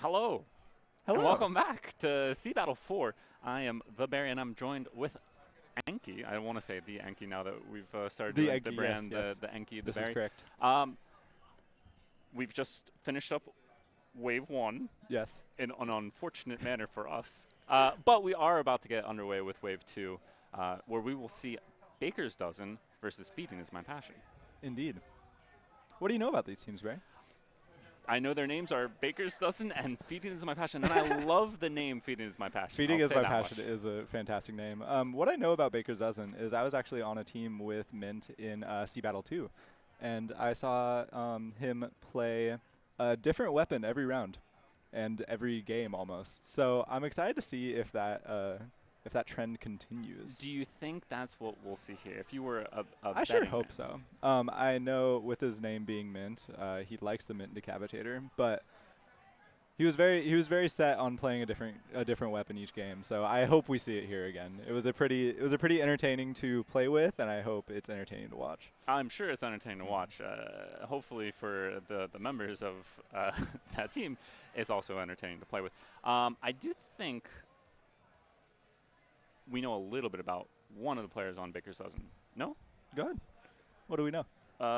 Hello. Hello. And welcome back to SeaBATTLE 4. I am the Barry, and I'm joined with Enki. I want to say the Enki now that we've started doing the brand, yes. the Enki, the This Barry. is correct. We've just finished up Wave 1 Yes. in an unfortunate manner for us. But we are about to get underway with Wave 2, where we will see Baker's Dozen versus Feeding is My Passion. Indeed. What do you know about these teams, Ray? I know their names are Baker's Dozen and Feeding is My Passion, and I love the name Feeding is My Passion. Feeding is My Passion is a fantastic name. What I know about Baker's Dozen is I was actually on a team with Mint in SeaBATTLE 2, and I saw him play a different weapon every round and every game almost. So I'm excited to see if that trend continues. Do you think that's what we'll see here? If you were I sure hope so. I know with his name being Mint, he likes the Mint Decapitator, but he was very set on playing a different weapon each game. So I hope we see it here again. It was a pretty entertaining to play with, and I hope it's entertaining to watch. I'm sure it's entertaining to watch. Hopefully for the members of that team, it's also entertaining to play with. I do think we know a little bit about one of the players on Baker's Dozen. No? Go ahead. What do we know?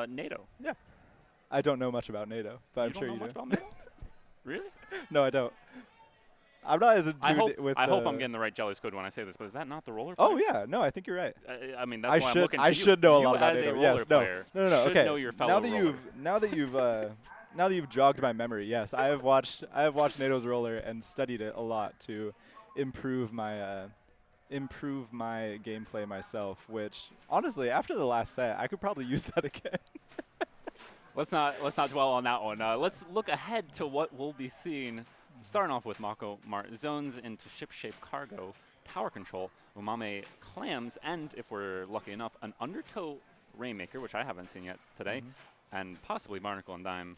NATO. Yeah. I don't know much about NATO, but I'm sure you don't know do. much about NATO? Really? No, I don't. I'm not as a dude with I hope I'm getting the right Jelly Squid when I say this, but is that not the roller player? Oh, yeah. No, I think you're right. I mean, that's why I'm looking to I you. should know a lot You about as NATO. a roller Yes, player no. should Okay. know your fellow roller. Now that you've jogged my memory, yes, I have watched NATO's roller and studied it a lot to improve my gameplay myself, which honestly, after the last set, I could probably use that again. Let's not dwell on that one. Let's look ahead to what we'll be seeing. Starting off with Mako Mart zones into ship-shaped cargo, tower control, Umame clams, and if we're lucky enough, an undertow Rainmaker, which I haven't seen yet today, and possibly Barnacle and Dime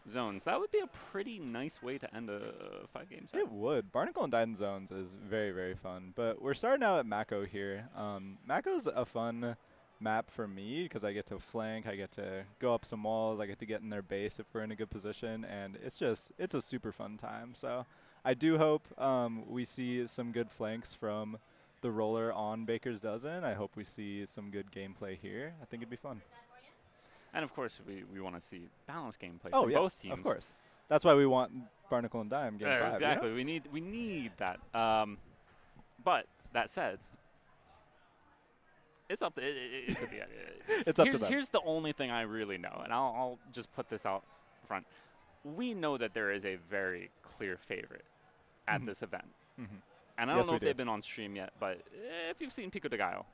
zones. That would be a pretty nice way to end a 5-game set. It would. Barnacle and Dime zones is very, very fun. But we're starting out at Mako here. Mako's a fun map for me because I get to flank, I get to go up some walls, I get to get in their base if we're in a good position, and it's a super fun time. So I do hope we see some good flanks from the roller on Baker's Dozen. I hope we see some good gameplay here. I think it'd be fun. And of course, we want to see balanced gameplay from both teams. Of course. That's why we want Barnacle and Dime game 5. Exactly. You know? We need that. But that said, it's up to it could be. It's up to them. Here's the only thing I really know, and I'll just put this out front. We know that there is a very clear favorite at this event. And I don't know if they've been on stream yet, but if you've seen Pico de Gallo,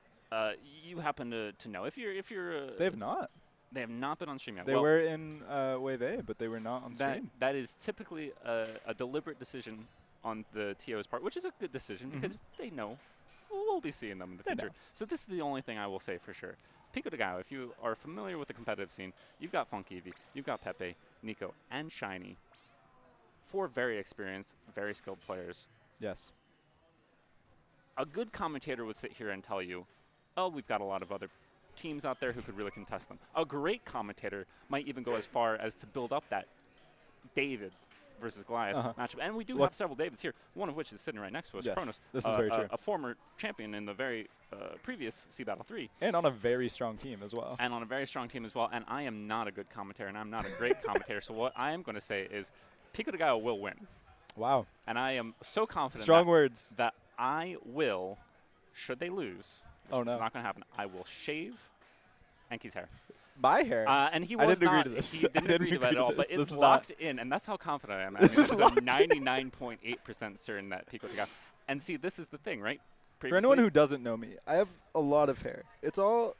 you happen to know. If you're they have not. They have not been on stream yet. They were in Wave A, but they were not on stream. That is typically a deliberate decision on the TO's part, which is a good decision because they know we'll be seeing them in the future. So this is the only thing I will say for sure. Pico de Gallo, if you are familiar with the competitive scene, you've got Funkeevy, you've got Pepe, Nico, and Shiny. 4 very experienced, very skilled players. Yes. A good commentator would sit here and tell you, oh, we've got a lot of other teams out there who could really contest them. A great commentator might even go as far as to build up that David versus Goliath matchup. And we do have several Davids here, one of which is sitting right next to us, Kronos. This is very true. A former champion in the very previous SeaBATTLE 3. And on a very strong team as well. And And I am not a good commentator, and I'm not a great commentator. So what I am going to say is Pico de Gallo will win. Wow. And I am so confident Strong words. that I will, should they lose, oh no, not going to happen, I will shave Enki's hair. My hair? And he was I didn't not, agree to this. He didn't agree to that at all, but it's this locked in, and that's how confident I am. This is 99.8% certain that Pico de Gallo. And see, this is the thing, right? For anyone who doesn't know me, I have a lot of hair. It's all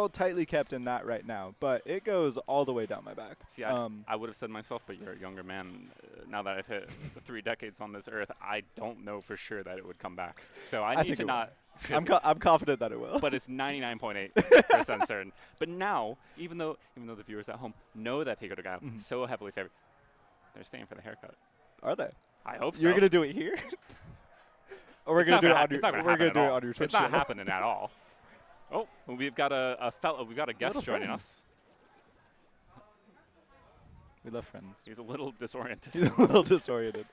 tightly kept in that right now, but it goes all the way down my back. See, I would have said myself, but you're a younger man. Now that I've hit 3 decades on this earth, I don't know for sure that it would come back. So I need to not. I'm confident that it will. But it's 99.8% certain. But now, even though the viewers at home know that Pico de Gallo is so heavily favored, they're staying for the haircut. Are they? I hope so. You're gonna do it here, or we're gonna do it on your Twitch It's not happening at all. Oh, we've got a guest joining us. We love friends. He's a little disoriented. He's a little disoriented.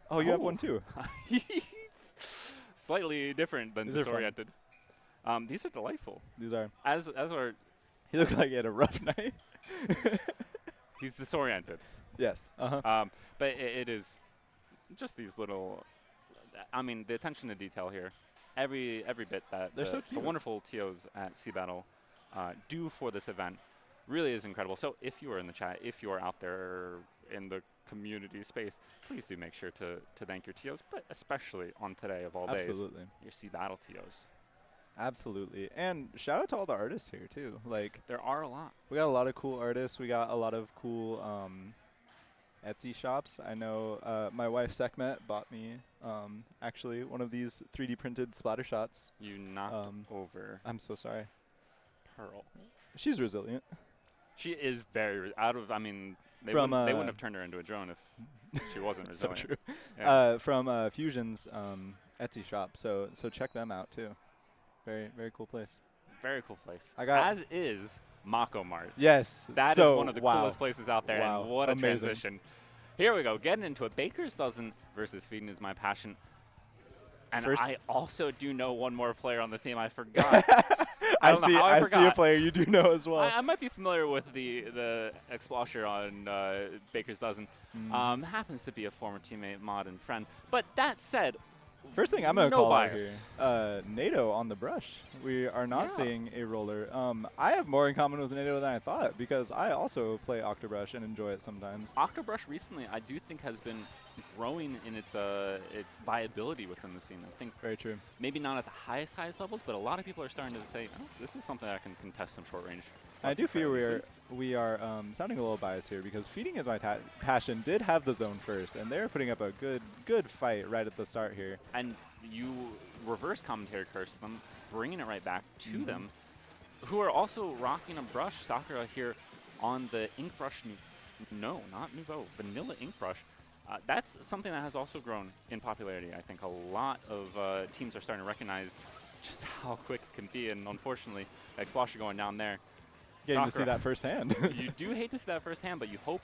Oh, you have one too. He's slightly different than These are fun. disoriented. These are delightful. These are. As are He looks like he had a rough night. he's disoriented. Yes. Uh-huh. But it is just these little. I mean, the attention to detail here. Every bit that They're so the cute. wonderful TOs at SeaBATTLE do for this event really is incredible. So if you are in the chat, if you are out there in the community space, please do make sure to thank your TOs, but especially on today of all days, Absolutely. your SeaBATTLE TOs. Absolutely. And shout out to all the artists here too. Like, There are a lot. we got a lot of cool artists. We got a lot of cool Etsy shops. I know my wife Sekhmet bought me actually one of these 3D printed splatter shots. You knocked over I'm so sorry. Pearl. She's resilient. She is very out of. I mean, they From, wouldn't have turned her into a drone if she wasn't So resilient. true. Yeah. From Fusion's Etsy shop. So check them out too. Very, very cool place. Very cool place. I got- As is Mako Mart. Yes. That is so, one of the wow. coolest places out there, Wow. and what a Amazing. transition. Here we go, getting into a Baker's Dozen versus Feeding is My Passion. And First- I also do know one more player on this team. I forgot. I don't know see. how I I see a forgot. player you do know as well. I might be familiar with the Explosion on Baker's Dozen. Happens to be a former teammate, mod, and friend. But that said, First thing I'm going to no call bias. out here, NATO on the brush. We are not Yeah. seeing a roller. I have more in common with NATO than I thought because I also play Octobrush and enjoy it sometimes. Octobrush recently, I do think, has been growing in its viability within the scene. I think Very true. maybe not at the highest levels, but a lot of people are starting to say, oh, this is something that can contest some short range. I do feel fairly we are sounding a little biased here because Feeding is My Passion did have the zone first, and they're putting up a good fight right at the start here. And you reverse commentary curse them, bringing it right back to Mm-hmm. them, who are also rocking a brush. Sakura here on the ink brush, no, not Nouveau, vanilla ink brush. That's something that has also grown in popularity. I think a lot of teams are starting to recognize just how quick it can be, and unfortunately, Explosion going down there. Getting to see Sakura. that firsthand. You do hate to see that firsthand, but you hope,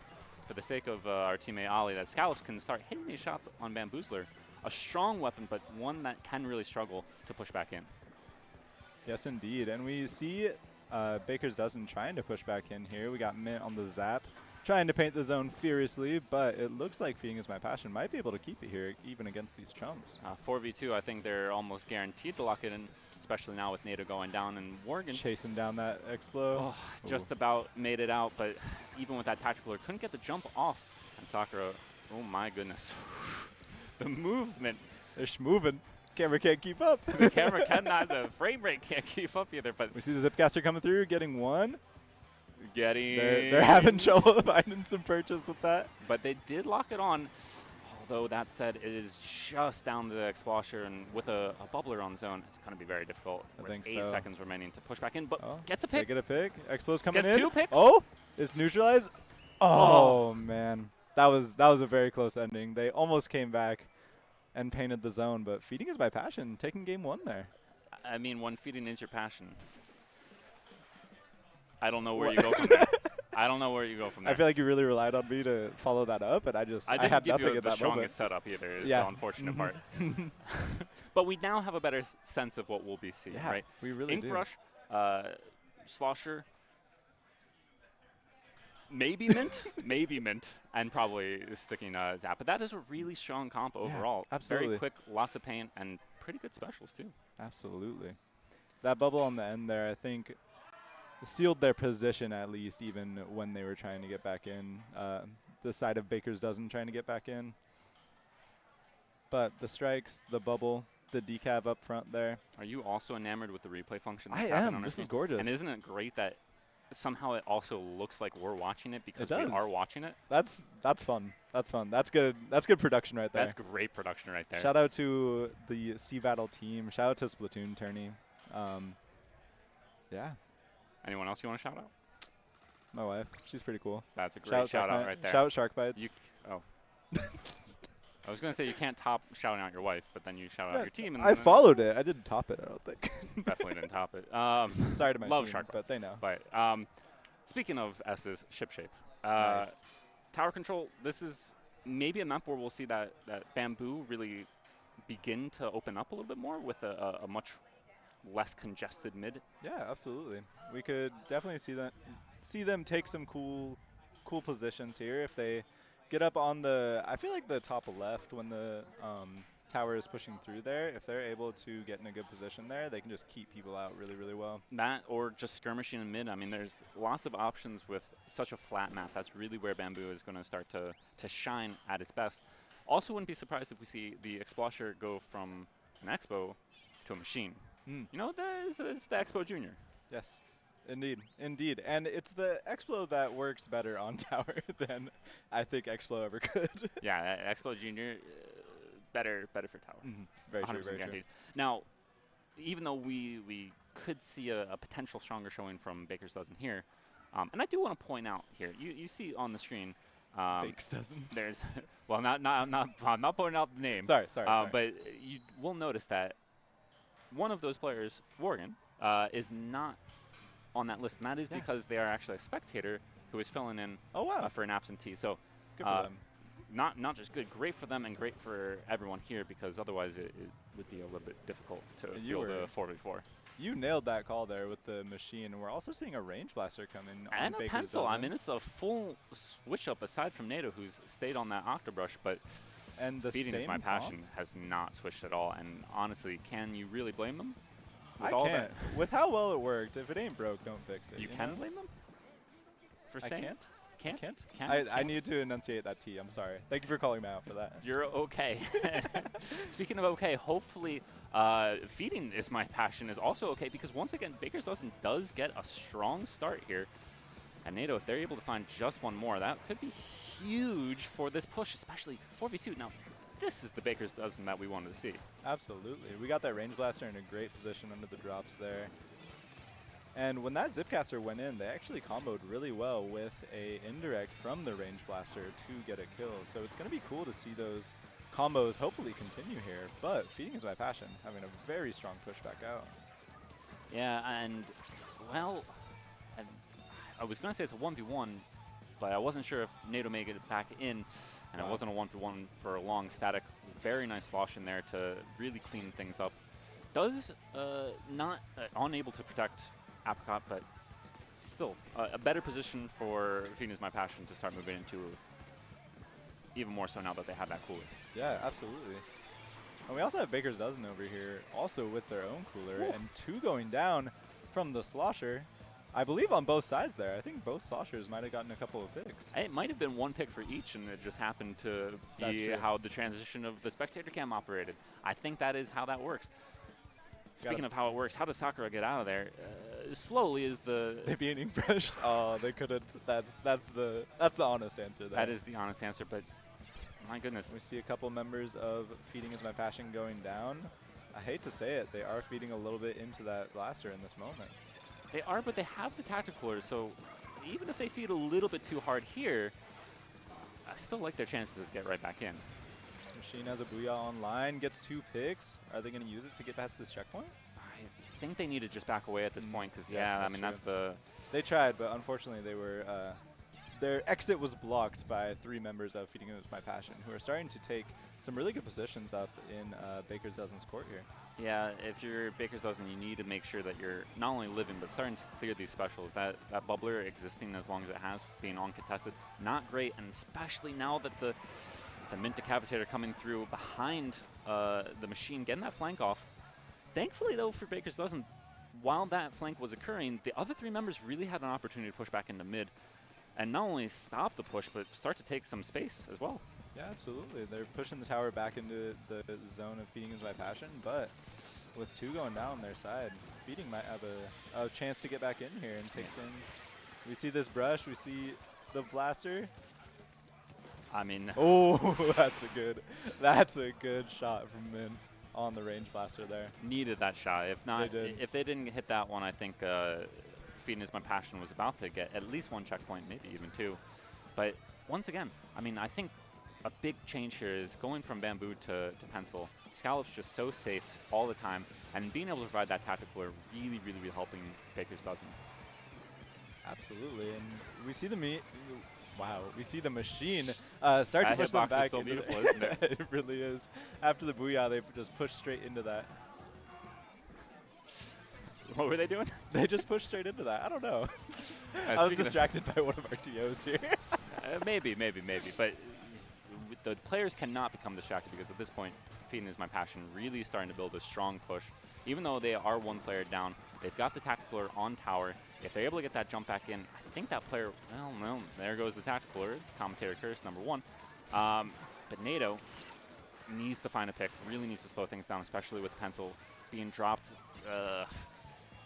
for the sake of our teammate Ali, that Scallops can start hitting these shots on Bamboozler. A strong weapon, but one that can really struggle to push back in. Yes, indeed. And we see Baker's Dozen trying to push back in here. We got Mint on the zap, trying to paint the zone furiously, but it looks like Feeding is My Passion might be able to keep it here, even against these chumps. 4v2, I think they're almost guaranteed to lock it in, especially now with NATO going down and Morgan. Chasing down that Explo. Oh, just about made it out, but even with that tactical, couldn't get the jump off. And Sakura, oh my goodness. The movement. They're moving. Camera can't keep up. The camera cannot, the frame rate can't keep up either, but We see the Zipcaster coming through, getting one. getting... They're having trouble finding some purchase with that. But they did lock it on. Although that said, it is just down to the Explosion, and with a bubbler on zone, it's going to be very difficult. I with think 8 so. seconds remaining to push back in, but Oh, gets a they pick. get a pick. Explo's coming Gets in. 2 picks. Oh, it's neutralized. Oh, man. That was a very close ending. They almost came back and painted the zone, but Feeding is My Passion, taking game 1 there. I mean, when feeding is your passion, I don't know where you go from there. I don't know where you go from there. I feel like you really relied on me to follow that up, and I didn't had give nothing you at the that moment. strongest setup either, is Yeah. the unfortunate part. But we now have a better sense of what we'll be seeing, Yeah, right? we really Ink do. Brush, Slosher, maybe Mint, and probably sticking Zap. But that is a really strong comp overall. absolutely. Very quick, lots of paint, and pretty good specials too. Absolutely. That bubble on the end there, I think, sealed their position at least, even when they were trying to get back in. The side of Baker's Dozen trying to get back in. But the strikes, the bubble, the decav up front there. Are you also enamored with the replay function? I That's happening am. on our This is screen? gorgeous. And isn't it great that somehow it also looks like we're watching it because we does. are watching it? That's fun. That's fun. That's good. That's good production right there. That's great production right there. Shout out to the SeaBATTLE team. Shout out to Splatoon Tourney. Yeah, Anyone else you want to shout out? my wife. She's pretty cool. That's a great shout out Sharkbite. right there. Shout out Shark Bites. You, oh. I was going to say you can't top shouting out your wife, but then you shout out your team. And I then followed it. I didn't top it, I don't think. Definitely didn't top it. Sorry to my Love team, Shark but Bites. they know. But Speaking of S's, ship shape. Nice. Tower control, this is maybe a map where we'll see that bamboo really begin to open up a little bit more with a much less congested mid. Yeah, absolutely. We could definitely see them take some cool positions here if they get up on the, I feel like the top left when the tower is pushing through there. If they're able to get in a good position there, they can just keep people out really, really well. That or just skirmishing in mid. I mean, there's lots of options with such a flat map. That's really where bamboo is going to start to shine at its best. Also, wouldn't be surprised if we see the Explosher go from an Expo to a machine. You know, it's the Expo Junior. Yes, indeed, indeed. And it's the Explo that works better on tower than I think Explo ever could. Yeah, Expo Junior, better for tower. Very true, 100% very guaranteed. true. Now, even though we could see a potential stronger showing from Baker's Dozen here, and I do want to point out here, you see on the screen, Bakes Dozen. there's well, I'm not pointing out the name. Sorry. But you will notice that one of those players, Worgen, is not on that list, and that is because they are actually a spectator who is filling in for an absentee. So Good for them. not just good, great for them and great for everyone here, because otherwise it would be a little bit difficult to field a 4v4. You nailed that call there with the machine. We're also seeing a range blaster come in And on a Baker's pencil. Dozen. I mean, it's a full switch up aside from NATO, who's stayed on that Octobrush, but and the Feeding is same My comp? Passion has not switched at all. And honestly, can you really blame them? I all can't. With how well it worked, if it ain't broke, don't fix it. You can blame them for I staying? can't. Can't? Can't? Can't? I need to enunciate that T. I'm sorry. Thank you for calling me out for that. You're okay. Speaking of okay, hopefully Feeding is My Passion is also okay, because once again, Baker's Dozen does get a strong start here. And NATO, if they're able to find just one more, that could be huge for this push, especially 4v2. Now, this is the Baker's Dozen that we wanted to see. Absolutely. We got that range blaster in a great position under the drops there. And when that Zipcaster went in, they actually comboed really well with a indirect from the range blaster to get a kill. So it's going to be cool to see those combos hopefully continue here. But Feeding is My Passion, having a very strong push back out. Yeah, and, well, I was going to say it's a 1v1, but I wasn't sure if NATO may get it back in, and it wasn't a 1v1 for a long static. Very nice slosh in there to really clean things up. Does not unable to protect Apricot, but still a better position for Feeding is My Passion to start moving into, even more so now that they have that cooler. Yeah, absolutely. And we also have Baker's Dozen over here, also with their own cooler, and two going down from the slosher. I believe on both sides there. I think both sloshers might have gotten a couple of picks. It might have been one pick for each, and it just happened to be how the transition of the spectator cam operated. I think that is how that works. Speaking of how it works, how does Sakura get out of there? Slowly is the... They being fresh. Oh, they couldn't. That's the honest answer there. That is the honest answer, but my goodness. We see a couple members of Feeding is My Passion going down. I hate to say it, they are feeding a little bit into that blaster in this moment. They are, but they have the tactical, so even if they feed a little bit too hard here, I still like their chances to get right back in. Machine has a Booyah online, gets 2 picks. Are they going to use it to get past this checkpoint? I think they need to just back away at this point, because, I mean, that's the... They tried, but unfortunately they were... their exit was blocked by 3 members of Feeding is My Passion, who are starting to take some really good positions up in Baker's Dozen's court here. Yeah, if you're Baker's Dozen, you need to make sure that you're not only living, but starting to clear these specials. That bubbler existing as long as it has, being uncontested, not great, and especially now that the Mint Decapitator coming through behind the machine, getting that flank off. Thankfully, though, for Baker's Dozen, while that flank was occurring, the other 3 members really had an opportunity to push back into mid, and not only stop the push, but start to take some space as well. Yeah, absolutely. They're pushing the tower back into the zone of Feeding is My Passion, but with 2 going down on their side, Feeding might have a chance to get back in here and take some... We see this brush, we see the blaster. I mean... Oh, that's a good shot from Min on the range blaster there. Needed that shot. If not, They did. if they didn't hit that one, I think Feeding is My Passion was about to get at least 1 checkpoint, maybe even 2. But once again, I mean, I think a big change here is going from bamboo to pencil. Scallop's just so safe all the time, and being able to provide that tactical are really, really, really helping Baker's Dozen. Absolutely, and we see the wow, we see the machine start to That push them hitbox is back. still into beautiful, isn't it? It really is. After the booyah, they just push straight into that. What were they doing? They just pushed straight into that. I don't know. I was speaking of- distracted by one of our TOs here. Maybe. But the players cannot become distracted because at this point, Feeding is My Passion really starting to build a strong push. Even though they are one player down, they've got the Tacticler on tower. If they're able to get that jump back in, I think that player, well, there goes the Tacticler, commentator curse #1. But NATO needs to find a pick, really needs to slow things down, especially with Pencil being dropped.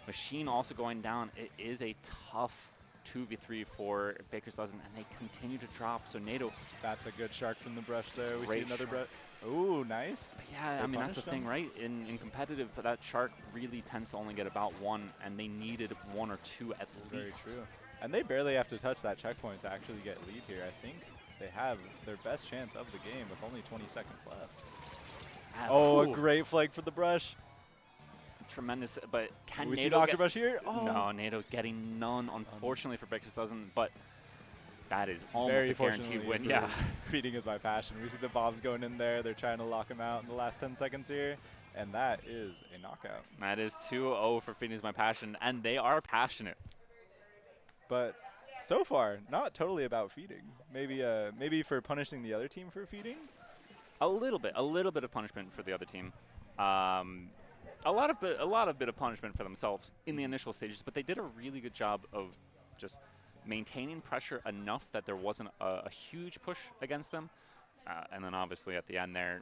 Machine also going down. It is a tough 2v3 for Baker's Dozen, and they continue to drop. So NATO. That's a good shark from the brush there. We see Great another shark. brush. Ooh, nice. Yeah, They I mean, that's the punished thing, them. right? In competitive, that shark really tends to only get about one, and they needed 1 or 2 at Very least. true. And they barely have to touch that checkpoint to actually get lead here. I think they have their best chance of the game with only 20 seconds left. Oh, Ooh, a great flag for the brush. tremendous. But can We see NATO Dr. get Brush here. Oh, No, NATO getting none, unfortunately for Baker's Dozen, but that is almost very a guaranteed fortunately win. for Yeah. Feeding is My Passion. We see the bombs going in there. They're trying to lock him out in the last 10 seconds here. And that is a knockout. That is 2-0 for Feeding is My Passion, and they are passionate. But so far, not totally about feeding. Maybe for punishing the other team for feeding. A little bit of punishment for the other team. A lot of bit of punishment for themselves in the initial stages, but they did a really good job of just maintaining pressure enough that there wasn't a huge push against them. And then obviously at the end there,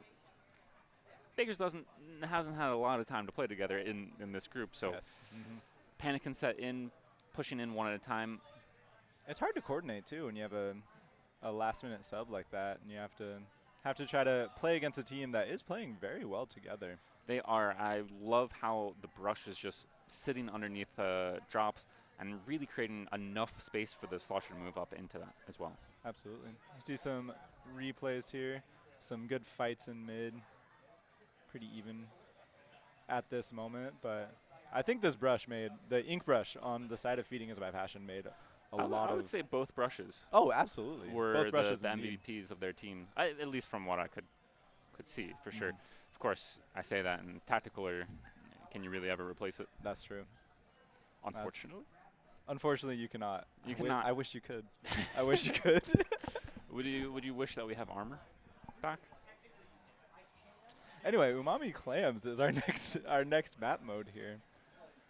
Baker's hasn't had a lot of time to play together in this group, so Yes. panic can set in, pushing in one at a time. It's hard to coordinate too when you have a last-minute sub like that, and you have to try to play against a team that is playing very well together. They are. I love how the brush is just sitting underneath drops and really creating enough space for the slosher to move up into that as well. Absolutely. You see some replays here, some good fights in mid, pretty even at this moment, but I think this brush the ink brush on the side of Feeding is My Passion made a lot I of. would say both brushes Oh, absolutely. were Both brushes the indeed. MVPs of their team, at least from what I could see, for sure. Of course, I say that in tactical, or can you really ever replace it? That's true. Unfortunately. Unfortunately, you cannot. You cannot. I wish you could. I wish you could. Would you wish that we have armor back? Anyway, Umami Clams is our next map mode here.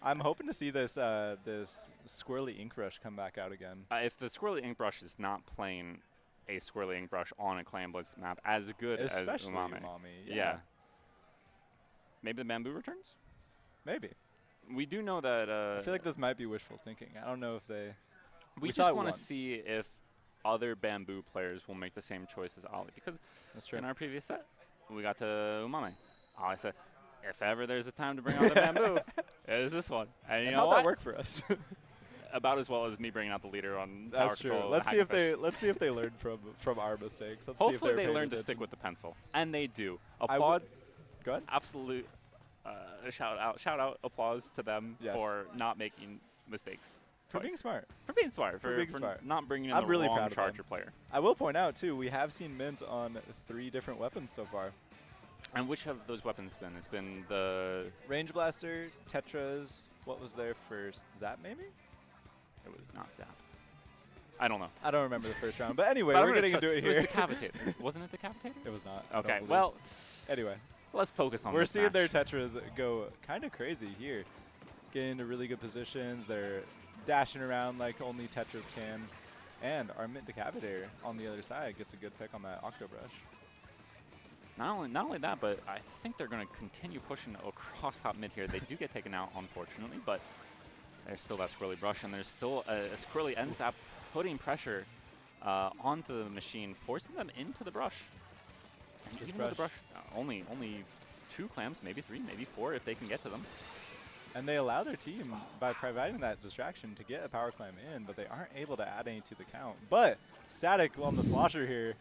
I'm hoping to see this this Squirrely Ink Brush come back out again. If the Squirrely Ink Brush is not playing a Squirrely Ink Brush on a Clan Blitz map as good Especially as Umami. Yeah. Maybe the Bamboo returns? Maybe. We do know that... I feel like this might be wishful thinking. I don't know if they... we saw just it want to once. see if other Bamboo players will make the same choice as Ali. Because That's true. in our previous set, we got to Umami. Ali said, if ever there's a time to bring out the Bamboo, it is this one. And you And know how'd what? that work for us? About as well as me bringing out the leader on Tower That's true. Control. Let's see if Hackenfish. they learn from our mistakes. Let's Hopefully see if they're they paying learn to attention. stick with the pencil. And they do. I Applaud. Go ahead. Absolute shout out, applause to them Yes. for not making mistakes. For being twice. smart. For being smart. For being smart. not bringing in I'm the really wrong proud of them. Charger player. I will point out too, we have seen Mint on 3 different weapons so far. And which have those weapons been? It's been the... Range Blaster, Tetras. What was there first? Zap maybe? It was not Zap. I don't know. I don't remember the first round. But anyway, But I'm we're gonna getting into it was here. Decapitator. Wasn't it Decapitator? It was not. I don't Okay, believe. well, Anyway, let's focus on we're this seeing match. their Tetras go kind of crazy here. Getting into really good positions. They're dashing around like only Tetras can. And our Mint Decapitator on the other side gets a good pick on that Octobrush. Not only that, but I think they're going to continue pushing across top mid here. They do get taken out, unfortunately, but there's still that Squirrely Brush, and there's still a Squirrely ends up putting pressure onto the machine, forcing them into the brush. And This even with the brush, only 2 clams, maybe 3, maybe 4 if they can get to them. And they allow their team, by providing that distraction, to get a power climb in, but they aren't able to add any to the count. But Static on the slosher here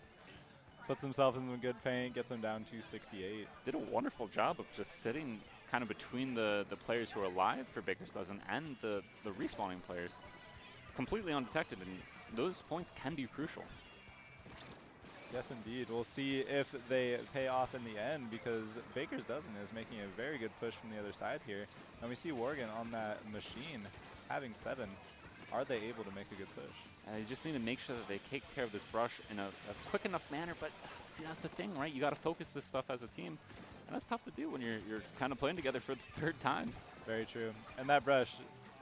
puts himself in some good paint, gets him down to 68. Did a wonderful job of just sitting kind of between the players who are alive for Baker's Dozen and the respawning players. completely undetected, and those points can be crucial. Yes, indeed. We'll see if they pay off in the end, because Baker's Dozen is making a very good push from the other side here. And we see Worgen on that machine having 7. Are they able to make a good push? You just need to make sure that they take care of this brush in a quick enough manner, but see, that's the thing, right? You got to focus this stuff as a team, and that's tough to do when you're kind of playing together for the 3rd time. Very true. And that brush,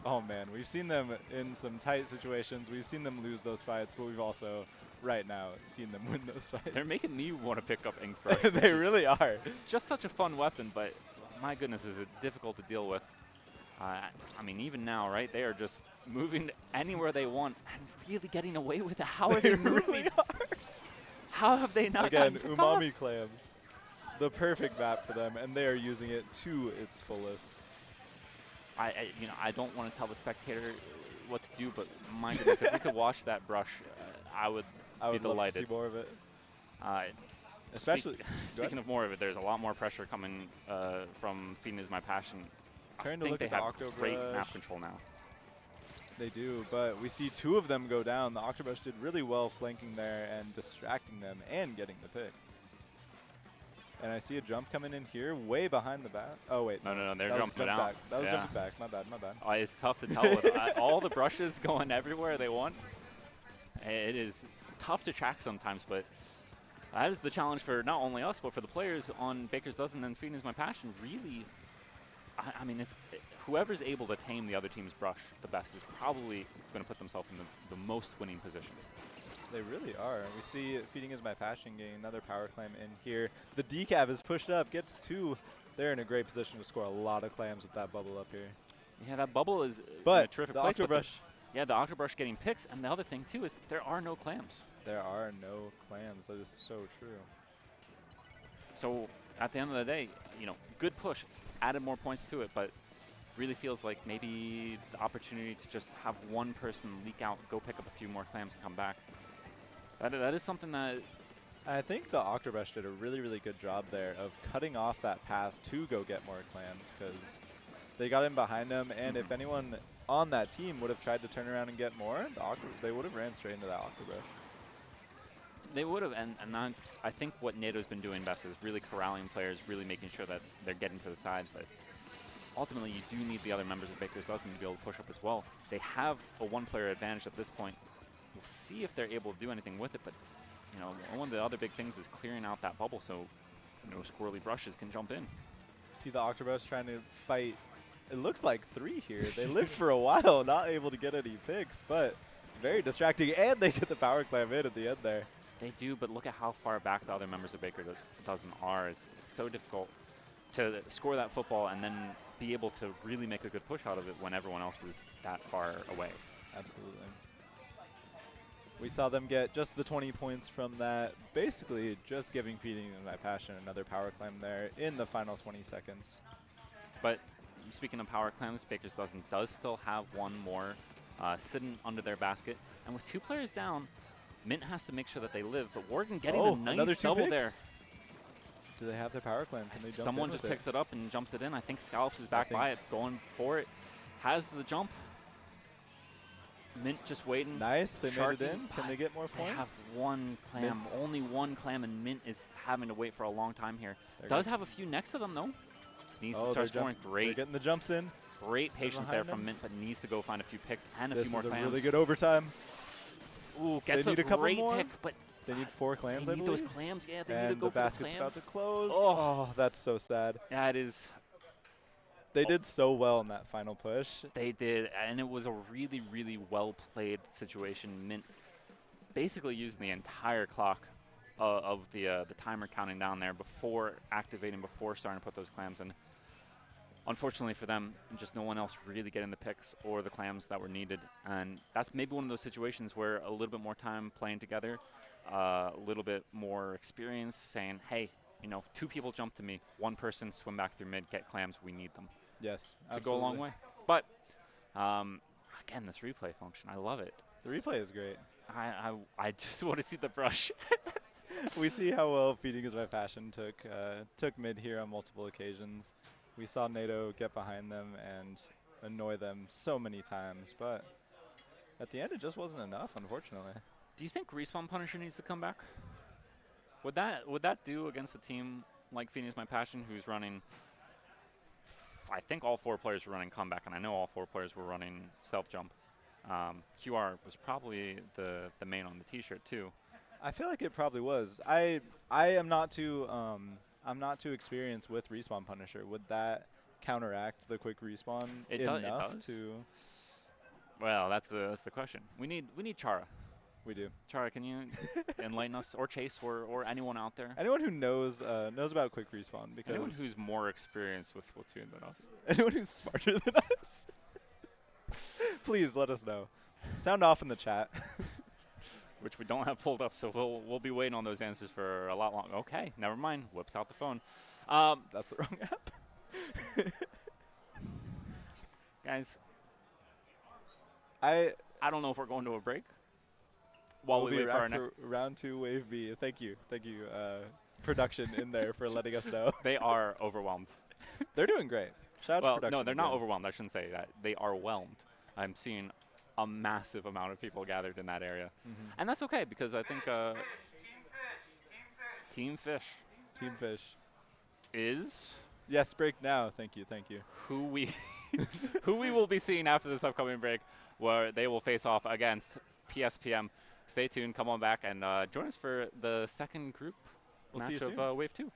oh man, we've seen them in some tight situations. We've seen them lose those fights, but we've also, right now, seen them win those fights. They're making me want to pick up Ink Brush. They really are. Just such a fun weapon, but my goodness, is it difficult to deal with. I mean, even now, right, they are just moving anywhere they want and really getting away with it. How are they moving? Really are. How have they not Again, gotten picked Umami off? Clams, the perfect map for them, and they are using it to its fullest. I don't want to tell the spectator what to do, but my goodness, if we could watch that brush, I would be delighted. Love to see more of it. Especially Speaking of more of it, there's a lot more pressure coming from Feeding Is My Passion. Turn I to look think at they the have Octo great Brush. map control now. They do, but we see 2 of them go down. The Octobrush did really well flanking there and distracting them and getting the pick. And I see a jump coming in here, way behind the bat. Oh wait, No, they're that was jumping jump down. back. That was Yeah. jumping back. My bad. It's tough to tell with all the brushes going everywhere they want. It is tough to track sometimes, but that is the challenge for not only us, but for the players on Baker's Dozen and Feeding Is My Passion. Really, I mean, it's whoever's able to tame the other team's brush the best is probably going to put themselves in the most winning position. They really are. We see Feeding Is My Passion getting another power clam in here. The decab is pushed up, gets 2. They're in a great position to score a lot of clams with that bubble up here. Yeah, that bubble is in a But terrific the place. Octobrush. Yeah, the Octobrush getting picks, and the other thing too is there are no clams. There are no clams. That is so true. So at the end of the day, good push, added more points to it, but really feels like maybe the opportunity to just have one person leak out, go pick up a few more clams and come back. That is something that I think the Octobrush did a really, really good job there of cutting off that path to go get more clams, because they got in behind them, and if anyone on that team would have tried to turn around and get more, they would have ran straight into that Octobrush. they would have, and that's, I think, what NATO's been doing best is really corralling players, really making sure that they're getting to the side, but ultimately you do need the other members of Baker's Dozen to be able to push up as well. They have a 1-player advantage at this point. We'll see if they're able to do anything with it, but one of the other big things is clearing out that bubble so squirrely brushes can jump in. See the Octobrush trying to fight. It looks like 3 here. They lived for a while, not able to get any picks, but very distracting, and they get the power clam in at the end there. They do, but look at how far back the other members of Baker's Dozen are. It's so difficult to score that football and then be able to really make a good push out of it when everyone else is that far away. Absolutely. We saw them get just the 20 points from that, basically just giving Feeding Is My Passion another power clam there in the final 20 seconds. But speaking of power clams, Baker's Dozen does still have one more sitting under their basket. And with 2 players down, Mint has to make sure that they live. But Worgen getting a nice double picks? there. Do they have their power clam? Can they jump Someone in just with picks it up and jumps it in. I think Scallops is back by it, going for it. Has the jump. Mint just waiting. Nice, they made it Sharking, in. Can they get more They have points? 1 clam, Mint's- only 1 clam, and Mint is having to wait for a long time here. They're Does gonna- have a few next to them, though. Needs to they're start scoring. They're Great. getting the jumps in. Great patience there behind from them. Mint, but needs to go find a few picks and a This few more is a clams. really good overtime. Ooh, gets They need a couple great more. pick, but They need 4 clams, they I need believe. those clams. Yeah, they need And to go the for the basket's about clams. to close. Oh. Oh, that's so sad. That is, They did so well in that final push. they did, and it was a really, really well-played situation. Mint basically used the entire clock of the timer counting down there before activating, before starting to put those clams in. Unfortunately for them, just no one else really getting the picks or the clams that were needed. And that's maybe one of those situations where a little bit more time playing together, a little bit more experience saying, hey, 2 people jump to me, 1 person swim back through mid, get clams, we need them. Yes, Could go a long way. But, again, this replay function, I love it. The replay is great. I just want to see the brush. We see how well Feeding Is My Passion took mid here on multiple occasions. We saw NATO get behind them and annoy them so many times, but At the end, it just wasn't enough, unfortunately. Do you think Respawn Punisher needs to come back? Would that do against a team like Phoenix My Passion, who's running? I think all 4 players were running comeback, and I know all 4 players were running stealth jump. QR was probably the main on the T-shirt too. I feel like it probably was. I am not too I'm not too experienced with Respawn Punisher. Would that counteract the quick respawn enough It does. to? Well, that's the question. We need Chara. We do. Chara, can you enlighten us, or Chase, or anyone out there? Anyone who knows about quick respawn, because Anyone who's more experienced with Splatoon than us. anyone who's smarter than us, please let us know. Sound off in the chat. Which we don't have pulled up, so we'll be waiting on those answers for a lot longer. Okay, never mind. Whips out the phone. That's the wrong app. Guys, I don't know if we're going to a break. While we wait for our next round 2 wave B. Thank you, production in there for letting us know. They are overwhelmed. They're doing great. Shout out to production. No, they're not again. overwhelmed. I shouldn't say that. They are whelmed. I'm seeing a massive amount of people gathered in that area. And that's okay, because I think Team Fish Team Fish. is Yes, break now. Thank you. who we who we will be seeing after this upcoming break, where they will face off against PSPM. Stay tuned. Come on back and join us for the second group We'll see match you of soon. Wave 2.